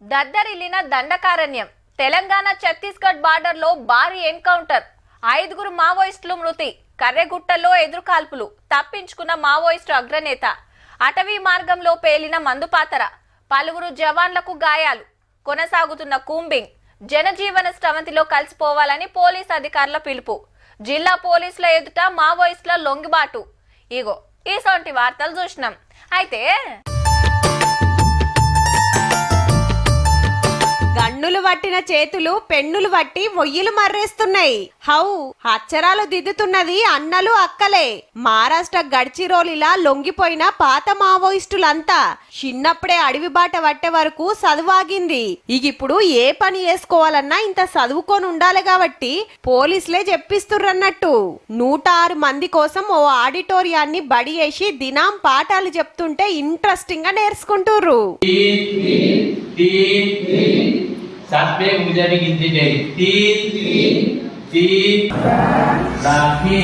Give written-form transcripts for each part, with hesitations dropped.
దద్దరిల్లిన దండకారణ్యం. తెలంగాణ ఛత్తీస్గఢ్ బార్డర్లో భారీ ఎన్కౌంటర్. 5 మావోయిస్టులు మృతి. కర్రెగుట్టల్లో ఎదురుకాల్పులు. తప్పించుకున్న మావోయిస్టు అగ్రనేత. అటవీ మార్గంలో పేలిన మందుపాతర. పలువురు జవాన్లకు గాయాలు. కొనసాగుతున్న కూంబింగ్. జనజీవన స్రవంతిలో కలిసిపోవాలని పోలీస్ అధికారుల పిలుపు. జిల్లా పోలీసుల ఎదుట మావోయిస్టుల లొంగిబాటు. ఇగో ఈసొంటి వార్తలు చూసినాం. అయితే గన్నులు పట్టిన చేతులు పెన్నులు పట్టి ఒయ్యిలు మర్రేస్తున్నాయి. హౌ అచ్చరాలు దిద్దుతున్నది అన్నలు అక్కలే. మహారాష్ట్ర గడ్చిరోలిలా లొంగిపోయిన పాత మావోయిస్టులంతా చిన్నప్పుడే అడవి బాట పట్టే వరకు చదువాగింది. ఇప్పుడు ఏ పని చేసుకోవాలన్నా ఇంత చదువుకొని ఉండాలి కాబట్టి పోలీసులే చెప్పిస్తుర్రన్నట్టు. 106 మంది కోసం ఓ ఆడిటోరియాన్ని బడి వేసి దినం పాఠాలు చెప్తుంటే ఇంట్రెస్టింగ్ గా నేర్చుకుంటుర్రు. साथ में ऊर्जा भी गिनती जाएगी 3 राखी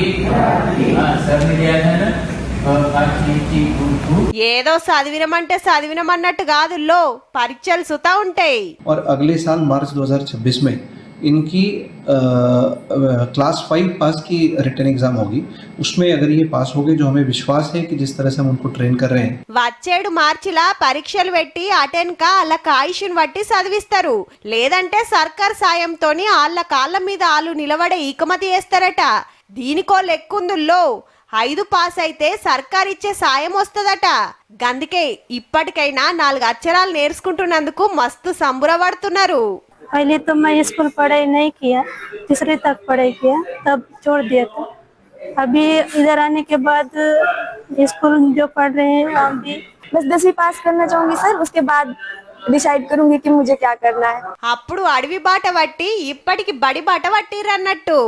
सर ने दिया था ना ఏదో చదివినమంటే చదివినమన్నట్టు కాదుల్లో పరీక్షలు సుతా ఉంటాయి. और अगले साल मार्च 2026 में इनकी क्लास 5 पास की रिटन एग्जाम होगी. उसमें अगर ये पास हो गए, जो हमें विश्वास है कि जिस तरह से हम उनको ट्रेन कर रहे हैं. వచ్చేడు మార్చిలా పరీక్షలు పెట్టి అటెన్కా అలా కాయిషుని బట్టి చదివిస్తారు. లేదంటే సర్కార్ సాయంతోని వాళ్ళ కాళ్ళ మీద వాళ్ళు నిలబడే ఇకమతి చేస్తారట. దీనికో లెక్కుందుల్లో 5 పాస్ అయితే సర్కార్ ఇచ్చే సాయం వస్తుందట. గందుకే ఇప్పటికైనా 4 అక్షరాలు నేర్చుకుంటున్నందుకు మస్తు సంబురపడుతున్నారు. पहले तो मैं स्कूल पढ़ाई नहीं किया, 3री तक पढ़ाई किया, तब छोड़ दिया था. अभी इधर आने के बाद स्कूल जो पढ़ रहे हैं वहाँ भी बस 10वीं पास करना चाहूंगी सर. उसके बाद डिसाइड करूंगी कि मुझे क्या करना है. అప్పుడు అడవి బాట పట్టి ఇప్పటికి బడి బాట పట్టిరన్నట్టు.